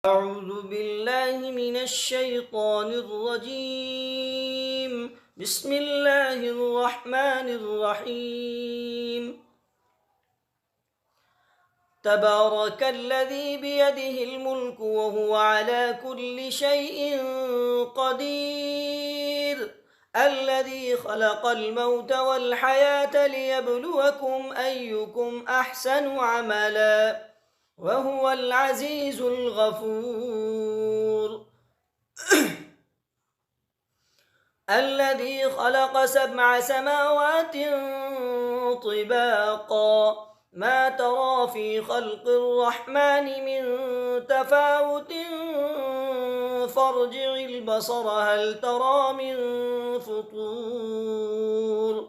أعوذ بالله من الشيطان الرجيم. بسم الله الرحمن الرحيم. تبارك الذي بيده الملك وهو على كل شيء قدير، الذي خلق الموت والحياة ليبلوكم أيكم أحسن عملا وهو العزيز الغفور. الذي خلق 7 سماوات طباقا ما ترى في خلق الرحمن من تفاوت فارجع البصر هل ترى من فطور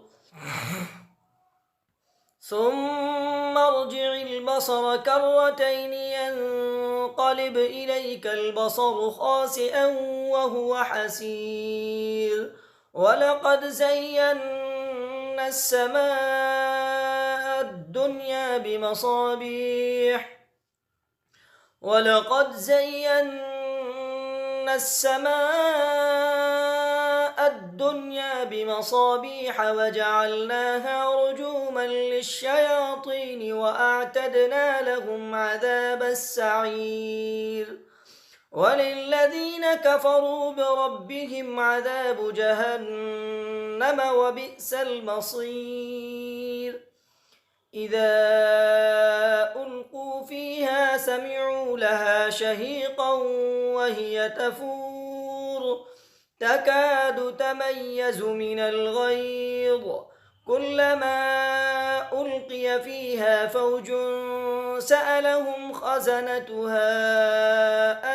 ثم ارجع البصر كرتين ينقلب إليك البصر خاسئا وهو حسير ولقد زينا السماء الدنيا بمصابيح وجعلناها رجوما للشياطين وأعتدنا لهم عذاب السعير وللذين كفروا بربهم عذاب جهنم وبئس المصير. إذا ألقوا فيها سمعوا لها شهيقا وهي تفور تكاد تميز من الغيظ كلما ألقي فيها فوج سألهم خزنتها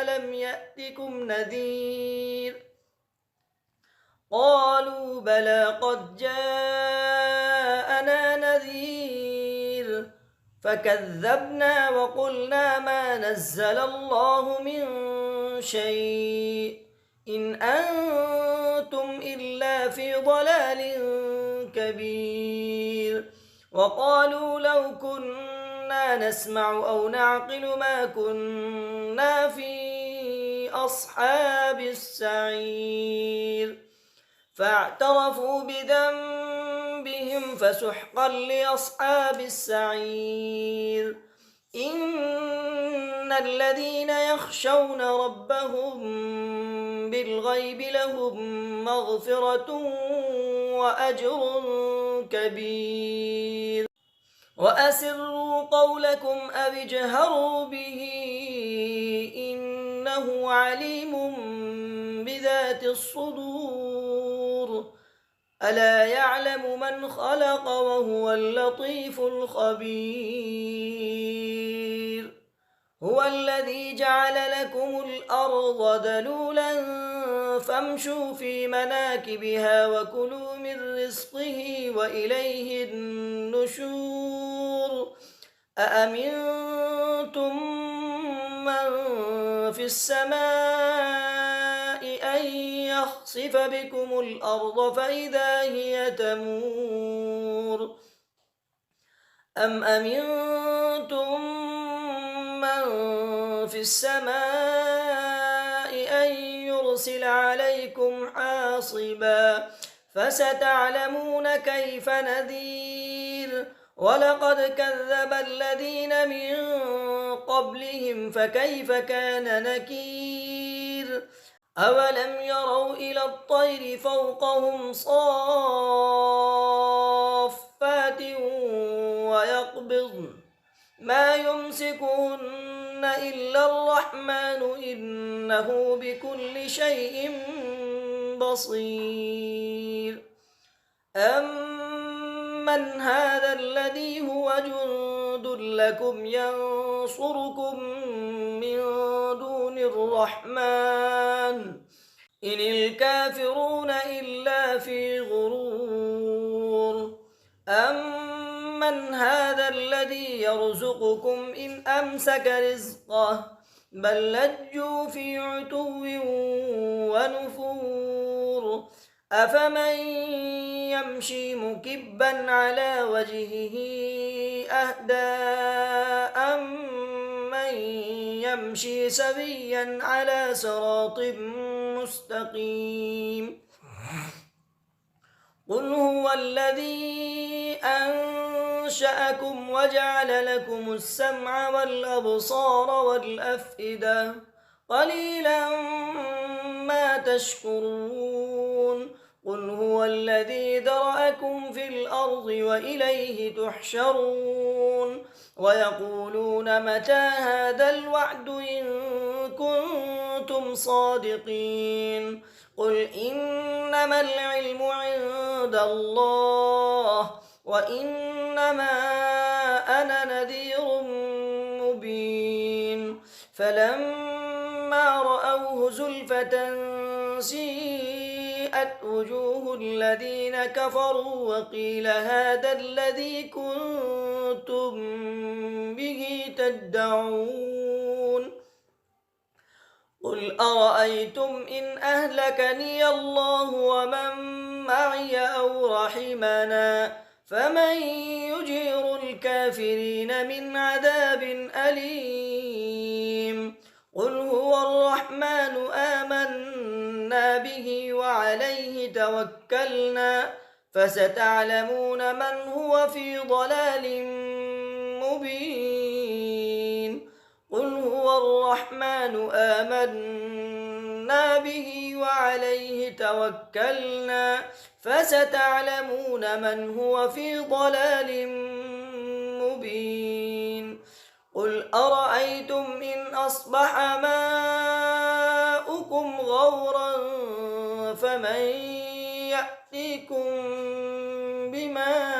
ألم يأتكم نذير قالوا بلى قد جاءنا نذير فكذبنا وقلنا ما نزل الله من شيء إن أنتم إلا في ضلال كبير وقالوا لو كنا نسمع أو نعقل ما كنا في أصحاب السعير فاعترفوا بذنبهم فسحقا لأصحاب السعير. إن الذين يخشون ربهم بالغيب لهم مغفرة وأجر كبير. وأسروا قولكم أو اجهروا به إنه عليم بذات الصدور ألا يعلم من خلق وهو اللطيف الخبير. هو الذي جعل لكم الأرض ذلولا فامشوا في مناكبها وكلوا من رزقه وإليه النشور. أأمنتم من في السماء أن يخسف بكم الأرض فإذا هي تمور أم أمنتم من في السماء أن يرسل عليكم حاصبا فستعلمون كيف نذير. ولقد كذب الذين من قبلهم فكيف كان نكير. أولم يروا إلى الطير فوقهم صافات ويقبضن ما يمسكهن إلا الرحمن إنه بكل شيء بصير. أمن هذا الذي هو جند لكم ينصركم من دون الرحمن إن الكافرون إلا في غرور. أمن هذا الذي يرزقكم إن أمسك رزقه بل لجوا في عتو ونفور. أفمن يمشي مكبا على وجهه أهدى أمن من يمشي سويا على صراط مستقيم. قل هو الذي أنشأكم وجعل لكم السمع والأبصار والأفئدة قليلا ما تشكرون. قل هو الذي ذرأكم في الأرض وإليه تحشرون. ويقولون متى هذا الوعد إن كنتم صادقين. قل إنما العلم عند الله وإنما أنا نذير مبين. فلما رأوه زلفة سيئت وجوه الذين كفروا وقيل هذا الذي كنتم به تدعون. قل أرأيتم إن أهلكني الله ومن معي أو رحمنا فمن يجير الكافرين من عذاب أليم. قل هو الرحمن آمنا به وعليه توكلنا فستعلمون من هو في ضلال مبين. قل هو الرحمن آمنا به وعليه توكلنا فستعلمون من هو في ضلال مبين. قل أرأيتم إن أصبح ماؤكم غورا فمن يأتيكم بماء